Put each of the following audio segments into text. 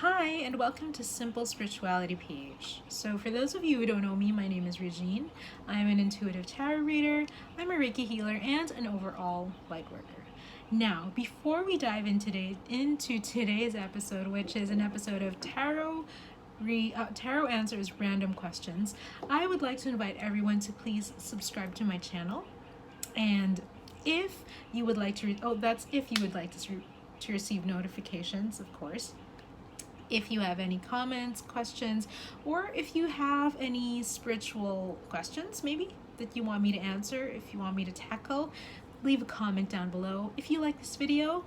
Hi, and welcome to SimpleSpiritualityPH. So, for those of you who don't know me, my name is Regine. I'm an intuitive tarot reader, I'm a Reiki healer, and an overall lightworker. Now, before we dive into today's episode, which is an episode of Tarot Answers Random Questions, I would like to invite everyone to please subscribe to my channel. And if you would like to, to receive notifications, of course. If you have any comments, questions, or if you have any spiritual questions, maybe, that you want me to answer, if you want me to tackle, leave a comment down below. If you like this video,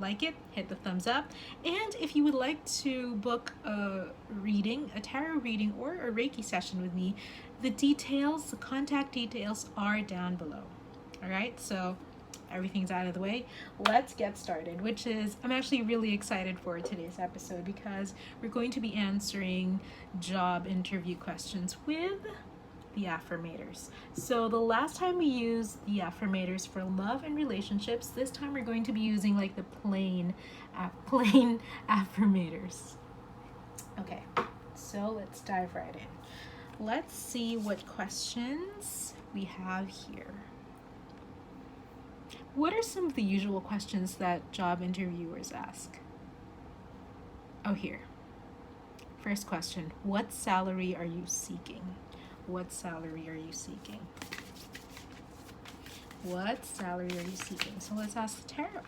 like it, hit the thumbs up. And if you would like to book a reading, a tarot reading, or a Reiki session with me, the contact details are down below. All right, so everything's out of the way, let's get started, I'm actually really excited for today's episode because we're going to be answering job interview questions with the affirmators. So the last time we used the affirmators for love and relationships, this time we're going to be using like the plain affirmators. Okay, so let's dive right in. Let's see what questions we have here. What are some of the usual questions that job interviewers ask? Oh, here. First question, what salary are you seeking? What salary are you seeking? What salary are you seeking? So let's ask the tarot.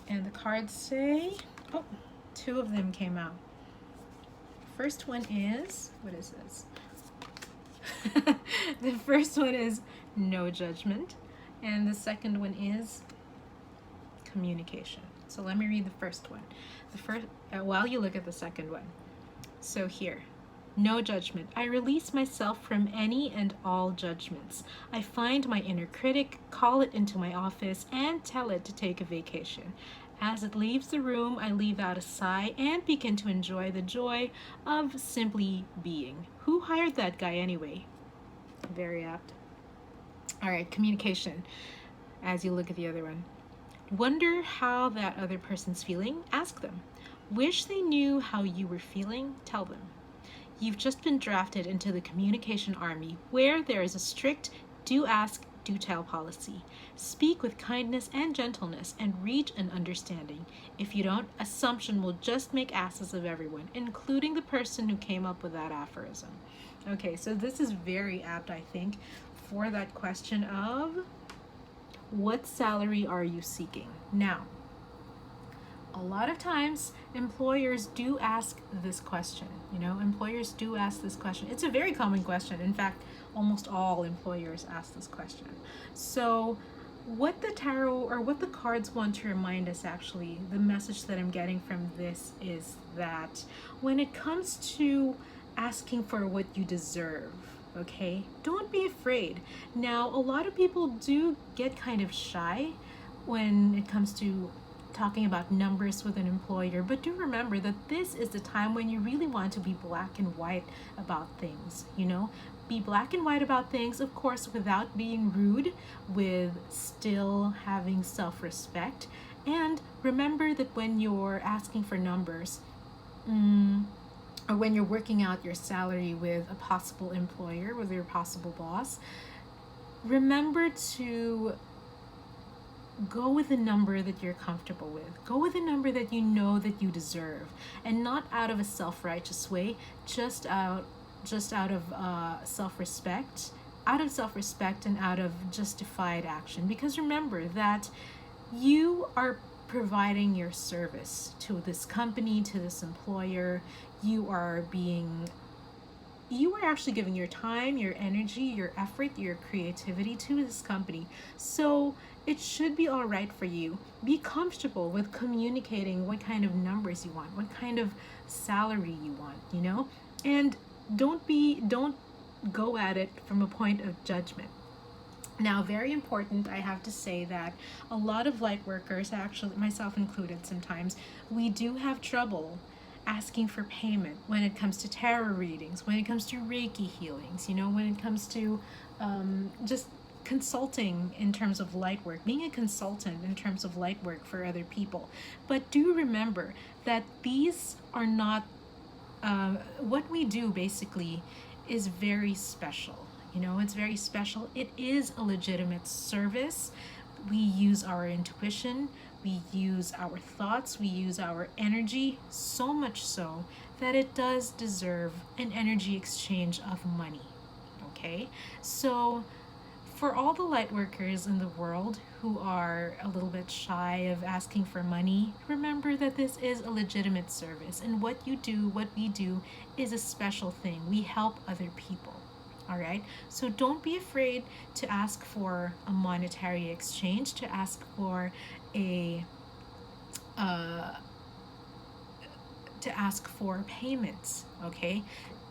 And the cards say, oh, two of them came out. First one is, what is this? The first one is no judgment. And the second one is communication. So let me read the first one. While you look at the second one. So here, no judgment. I release myself from any and all judgments. I find my inner critic, call it into my office, and tell it to take a vacation. As it leaves the room, I leave out a sigh and begin to enjoy the joy of simply being. Who hired that guy anyway? Very apt. All right, communication. As you look at the other one. Wonder how that other person's feeling? Ask them. Wish they knew how you were feeling? Tell them. You've just been drafted into the communication army, where there is a strict do ask, do tell policy. Speak with kindness and gentleness and reach an understanding. If you don't, assumption will just make asses of everyone, including the person who came up with that aphorism. Okay, so this is very apt, I think, for that question of what salary are you seeking? Now, a lot of times employers do ask this question. Employers do ask this question. It's a very common question. In fact, almost all employers ask this question. So what the tarot or what the cards want to remind us, actually, the message that I'm getting from this is that when it comes to asking for what you deserve, okay, don't be afraid. Now, a lot of people do get kind of shy when it comes to talking about numbers with an employer, but do remember that this is the time when you really want to be black and white about things. Be black and white about things, of course, without being rude, with still having self-respect. And remember that when you're asking for numbers, or when you're working out your salary with a possible employer, with your possible boss, remember to go with a number that you're comfortable with. Go with a number that you know that you deserve, and not out of a self-righteous way, just out of self-respect, and out of justified action. Because remember that you are providing your service to this company, to this employer. You are actually giving your time, your energy, your effort, your creativity to this company. So it should be all right for you. Be comfortable with communicating what kind of numbers you want, what kind of salary you want, and don't go at it from a point of judgment. Now, very important, I have to say that a lot of light workers, actually myself included sometimes, we do have trouble asking for payment when it comes to tarot readings, when it comes to Reiki healings, when it comes to just consulting in terms of light work, being a consultant in terms of light work for other people. But do remember that these are not, what we do basically is very special. You know, it's very special. It is a legitimate service. We use our intuition, we use our thoughts, we use our energy, so much so that it does deserve an energy exchange of money. Okay? So, for all the light workers in the world who are a little bit shy of asking for money, remember that this is a legitimate service, and what you do, what we do, is a special thing. We help other people. All right, so don't be afraid to ask for a monetary exchange, to ask for a payments. Okay,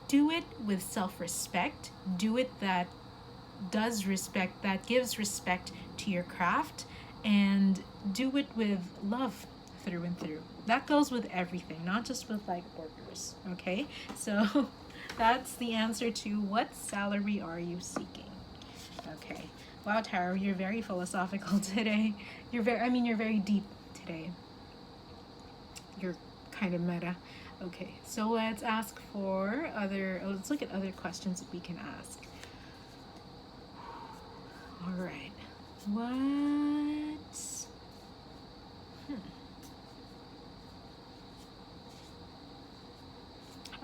do it with self-respect. Do it that gives respect to your craft, and do it with love through and through. That goes with everything, not just with light workers. Okay, so that's the answer to what salary are you seeking. Okay. Wow, Tarot, you're very philosophical today. You're very deep today. You're kind of meta. Okay, so let's look at other questions that we can ask. All right.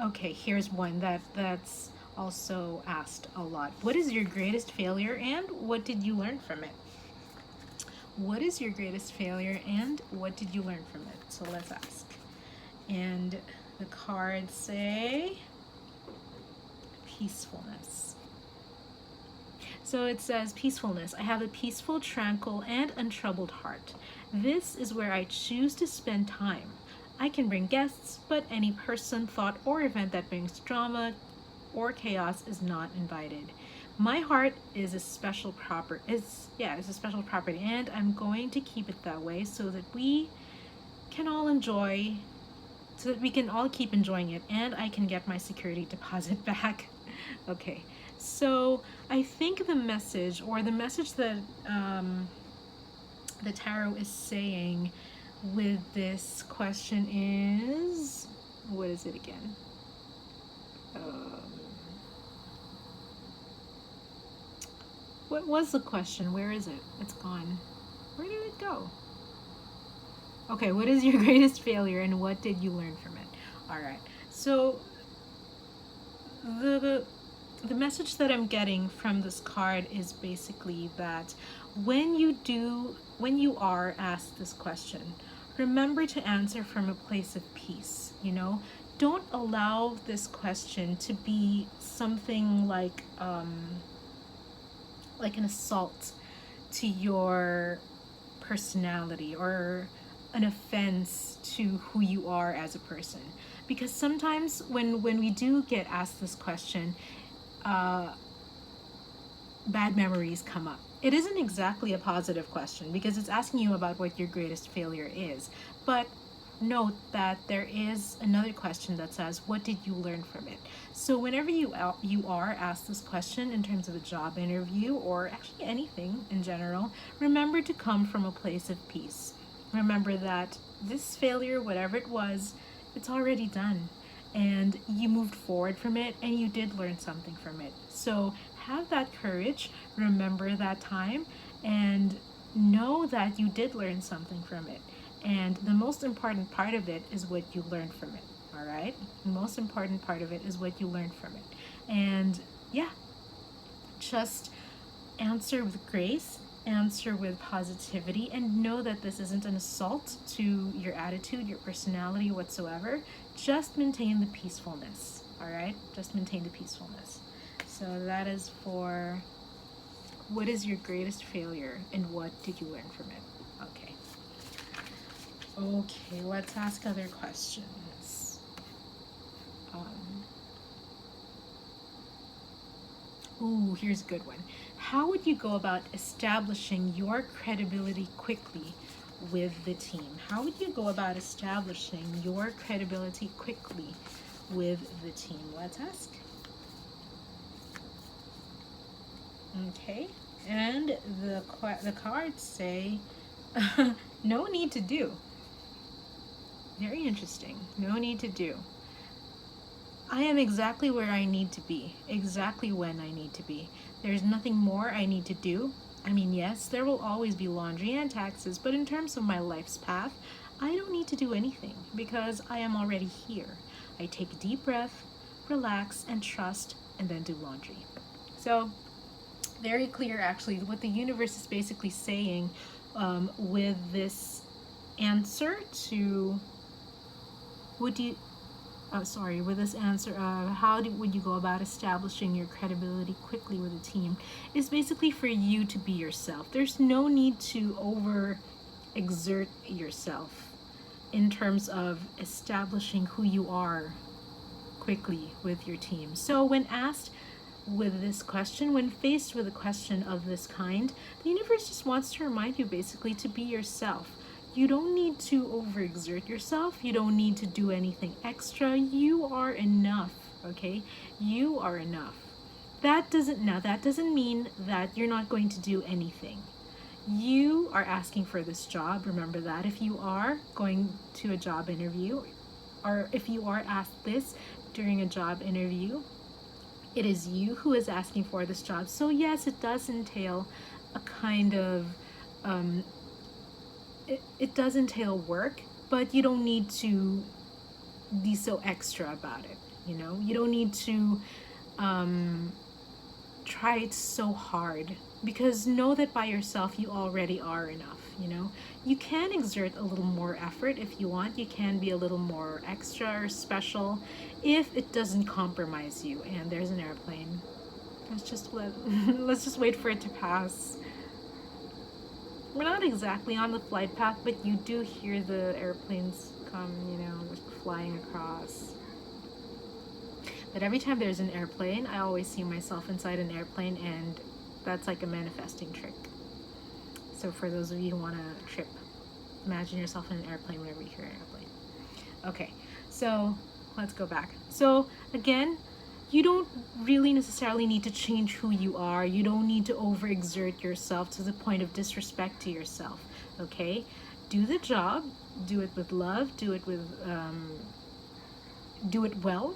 Okay, here's one that's also asked a lot. What is your greatest failure and what did you learn from it? What is your greatest failure and what did you learn from it? So let's ask. And the cards say peacefulness. So it says peacefulness. I have a peaceful, tranquil, and untroubled heart. This is where I choose to spend time. I can bring guests, but any person, thought, or event that brings drama or chaos is not invited. My heart is a special property, and I'm going to keep it that way so that we can all keep enjoying it, and I can get my security deposit back. Okay, so I think the message that the tarot is saying with this question is, what is it again? What was the question? Where is it? It's gone. Where did it go? Okay, what is your greatest failure and what did you learn from it? All right. So the message that I'm getting from this card is basically that when you are asked this question, remember to answer from a place of peace. You know, don't allow this question to be something like an assault to your personality or an offense to who you are as a person. Because sometimes when we do get asked this question, bad memories come up. It isn't exactly a positive question because it's asking you about what your greatest failure is. But note that there is another question that says, what did you learn from it? So whenever you are asked this question in terms of a job interview or actually anything in general, remember to come from a place of peace. Remember that this failure, whatever it was, it's already done. And you moved forward from it and you did learn something from it. So have that courage, remember that time, and know that you did learn something from it. And the most important part of it is what you learned from it, all right? The most important part of it is what you learned from it. And yeah, just answer with grace, answer with positivity, and know that this isn't an assault to your attitude, your personality whatsoever. Just maintain the peacefulness, all right? Just maintain the peacefulness. So that is for what is your greatest failure and what did you learn from it? Okay. Okay, let's ask other questions. Here's a good one. How would you go about establishing your credibility quickly with the team? How would you go about establishing your credibility quickly with the team? Let's ask. Okay, And the cards say, no need to do. Very interesting. No need to do. I am exactly where I need to be, exactly when I need to be. There's nothing more I need to do. I mean, yes, there will always be laundry and taxes, but in terms of my life's path, I don't need to do anything because I am already here. I take a deep breath, relax, and trust, and then do laundry. So, very clear actually what the universe is basically saying with this answer to would you with this answer, would you go about establishing your credibility quickly with a team, is basically for you to be yourself. There's no need to over exert yourself in terms of establishing who you are quickly with your team. So when asked with this question, when faced with a question of this kind, the universe just wants to remind you basically to be yourself. You don't need to overexert yourself. You don't need to do anything extra. You are enough, okay? You are enough. That doesn't mean that you're not going to do anything. You are asking for this job. Remember that. If you are going to a job interview, or if you are asked this during a job interview, it is you who is asking for this job. So yes, it does entail a kind of it does entail work, but you don't need to be so extra about it. You don't need to try it so hard, because know that by yourself you already are enough. You can exert a little more effort if you want. You can be a little more extra or special if it doesn't compromise you. And there's an airplane. Let's just wait for it to pass. We're not exactly on the flight path, but you do hear the airplanes come, flying across. But every time there's an airplane, I always see myself inside an airplane, and that's like a manifesting trick. So for those of you who want to trip, imagine yourself in an airplane whenever you hear an airplane. Okay, so let's go back. So again, you don't really necessarily need to change who you are. You don't need to overexert yourself to the point of disrespect to yourself, okay? Do the job, do it with love, do it well,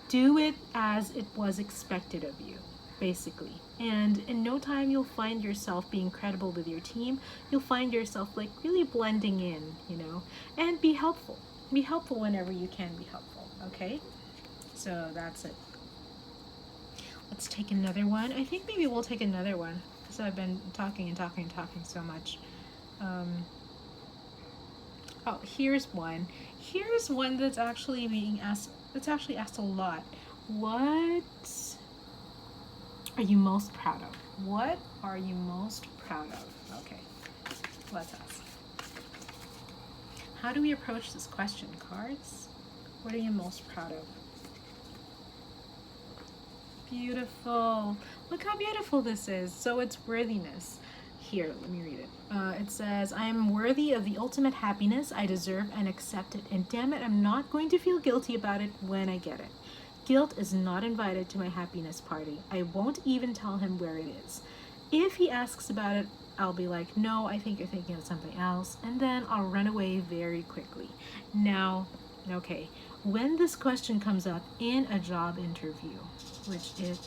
do it as it was expected of you, basically. And in no time, you'll find yourself being credible with your team. You'll find yourself like really blending in, and be helpful. Be helpful whenever you can be helpful, okay? So that's it. Let's take another one. I think maybe we'll take another one because I've been talking so much. Oh, here's one. Here's one that's actually being asked. That's actually asked a lot. What are you most proud of? What are you most proud of? Okay, let's ask. How do we approach this question, cards? What are you most proud of? Beautiful. Look how beautiful this is. So it's worthiness. Here, let me read it. It says, I am worthy of the ultimate happiness I deserve and accept it. And damn it, I'm not going to feel guilty about it when I get it. Guilt is not invited to my happiness party. I won't even tell him where it is. If he asks about it, I'll be like, no, I think you're thinking of something else. And then I'll run away very quickly. Now, okay, when this question comes up in a job interview, which is,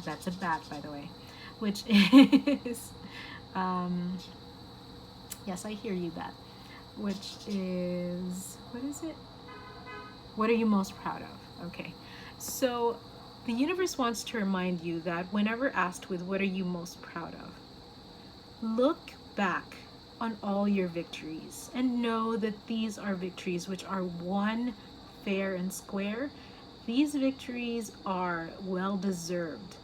that's a bat, by the way, which is, yes, I hear you, bat, which is, what is it? What are you most proud of? Okay, so the universe wants to remind you that whenever asked with what are you most proud of, look back on all your victories and know that these are victories which are won fair and square. These victories are well deserved.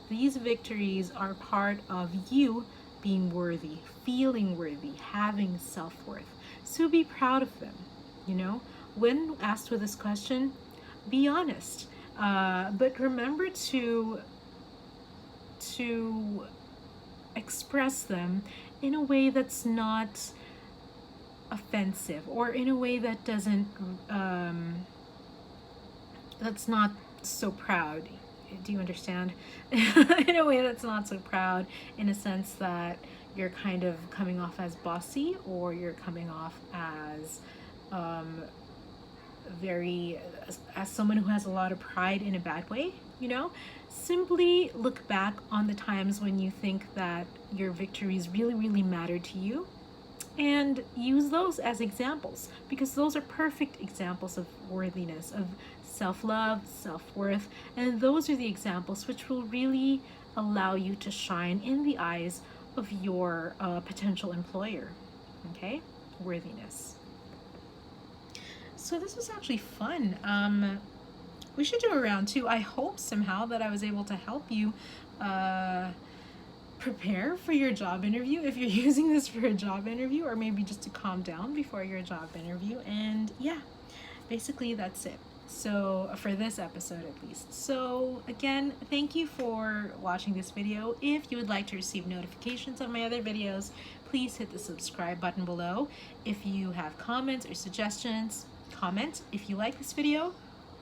These victories are part of you being worthy, feeling worthy, having self-worth. So be proud of them. When asked with this question, be honest. But remember to express them in a way that's not offensive, or in a way that doesn't that's not so proud, do you understand? In a way that's not so proud, in a sense that you're kind of coming off as bossy, or you're coming off as very, as someone who has a lot of pride in a bad way, you know. Simply look back on the times when you think that your victories really mattered to you, and use those as examples, because those are perfect examples of worthiness, of self-love, self-worth, and those are the examples which will really allow you to shine in the eyes of your potential employer. Okay, worthiness. So this was actually fun. We should do a round two. I hope somehow that I was able to help you prepare for your job interview, if you're using this for a job interview, or maybe just to calm down before your job interview. And yeah, basically that's it. So for this episode at least. So again, thank you for watching this video. If you would like to receive notifications of my other videos, please hit the subscribe button below. If you have comments or suggestions, comment. If you like this video,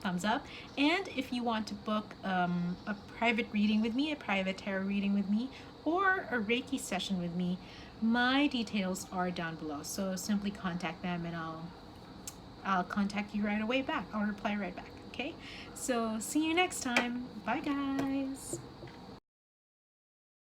thumbs up. And if you want to book a private reading with me, a private tarot reading with me, or a Reiki session with me, my details are down below. So simply contact them, and I'll contact you right away back. I'll reply right back. Okay? So see you next time. Bye guys.